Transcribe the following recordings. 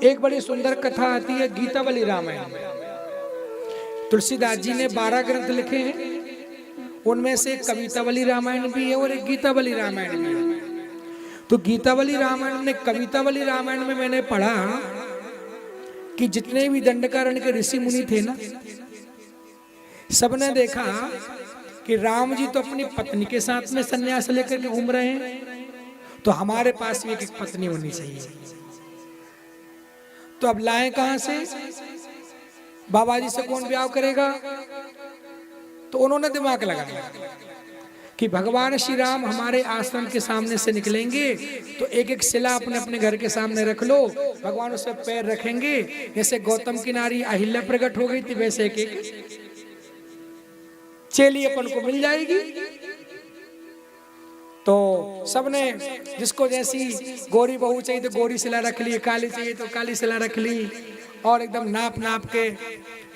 एक बड़ी सुंदर कथा आती है गीतावली रामायण में। तुलसीदास जी ने 12 ग्रंथ लिखे हैं, उनमें से एक कवितावली रामायण भी है और एक गीतावली रामायण भी है। तो गीतावली रामायण ने कवितावली रामायण में मैंने पढ़ा कि जितने भी दंडकारण्य के ऋषि मुनि थे ना, सबने देखा कि राम जी तो अपनी पत्नी के साथ में सन्यास लेकर के घूम रहे हैं, तो हमारे पास भी एक पत्नी होनी चाहिए। तो अब लाएं कहां से? बाबा जी से कौन ब्याह करेगा? तो उन्होंने दिमाग लगाया कि भगवान श्री राम हमारे आश्रम के सामने से निकलेंगे तो एक एक शिला अपने अपने घर के सामने रख लो, भगवान उस पर पैर रखेंगे। जैसे गौतम की नारी अहिल्या प्रकट हो गई थी, वैसे एक एक चेली अपन को मिल जाएगी। तो सबने जिसको जैसी गोरी बहू चाहिए तो गोरी शिला रख ली, काली चाहिए तो काली शिला रख ली, और एकदम नाप नाप के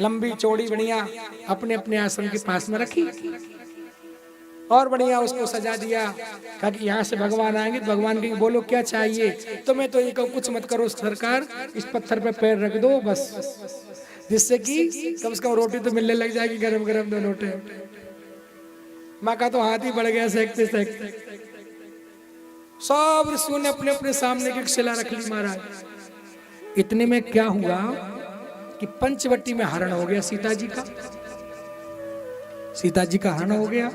लंबी चौड़ी बढ़िया अपने अपने आश्रम के पास में रखी और बढ़िया उसको सजा दिया। कहा कि यहाँ से भगवान आएंगे तो भगवान के बोलो क्या चाहिए? तो मैं तो ये कहूँ कुछ मत करो सरकार, इस पत्थर पे पैर रख दो बस, जिससे कि कम से कम रोटी तो मिलने लग जाएगी, गरम गरम 2 लोटे। माँ का तो हाथ ही बढ़ गया सेकते सेकते। सब ऋषियों ने अपने अपने सामने एक शिला रख ली महाराज। इतने में क्या हुआ कि पंचवटी में हरण हो गया सीता जी का। सीता जी का हरण हो गया।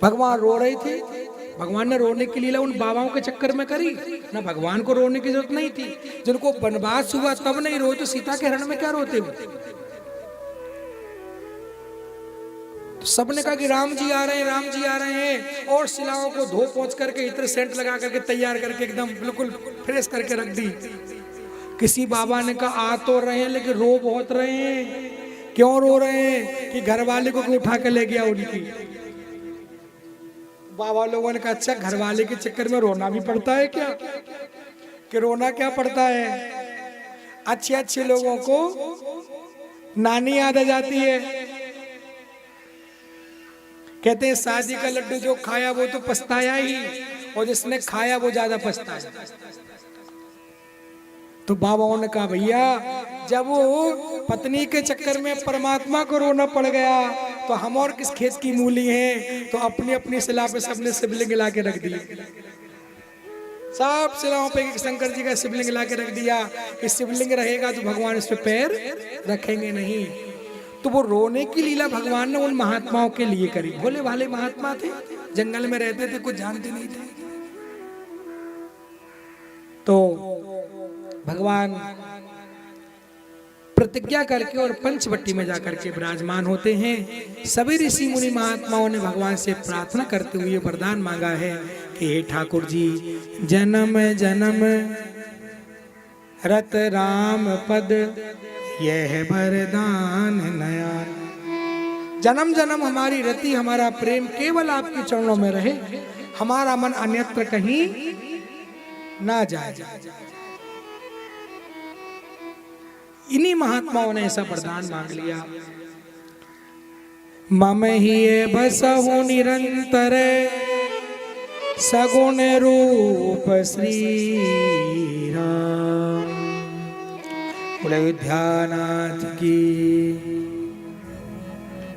भगवान रो रहे थे। भगवान ने रोने की लीला उन बाबाओं के चक्कर में करी ना, भगवान को रोने की जरूरत नहीं थी। जिनको वनवास हुआ तब नहीं रो, तो सीता के हरण में क्या रोते हुए? तो सबने कहा कि राम जी आ रहे हैं, राम जी आ रहे हैं, और शिलाओं को धो पोंछ करके इत्र सेंट लगा करके तैयार करके एकदम बिल्कुल फ्रेश करके रख दी। किसी बाबा ने कहा आ तो रहे हैं लेकिन रो बहुत रहे हैं। क्यों रो रहे हैं? कि घर वाले को उठा के ले गया उनकी। बाबा लोगों ने कहा अच्छा घर वाले के चक्कर में रोना भी पड़ता है क्या? कि रोना क्या पड़ता है? अच्छे अच्छे लोगों को नानी याद आ जाती है। कहते हैं शादी का लड्डू जो खाया वो तो पछताया ही, और जिसने खाया वो ज्यादा पछताया। तो बाबाओं ने कहा भैया जब वो पत्नी के चक्कर में परमात्मा को रोना पड़ गया तो हम और किस खेत की मूली हैं? तो अपनी अपनी शिला पे सबने शिवलिंग ला के रख दिया। सब शिलाओं पे शंकर जी का शिवलिंग ला के रख दिया कि शिवलिंग रहेगा तो भगवान इस पे पैर रखेंगे नहीं। तो वो रोने की लीला भगवान ने उन महात्माओं के लिए करी। भोले भाले महात्मा थे, जंगल में रहते थे, कुछ जानते नहीं थे। तो भगवान प्रतिज्ञा करके और पंचवटी में जाकर के विराजमान होते हैं। सभी ऋषि मुनि महात्माओं ने भगवान से प्रार्थना करते हुए वरदान मांगा है कि हे ठाकुर जी, जन्म जन्म रत राम पद यह वरदान नया। जन्म जन्म हमारी रति हमारा प्रेम केवल आपके चरणों में रहे, हमारा मन अन्यत्र कहीं ना जाए। इन्हीं महात्माओं ने ऐसा वरदान मांग लिया। मम ही बसहु निरंतर सगुण रूप श्री राम। बोले विद्यानाथ की।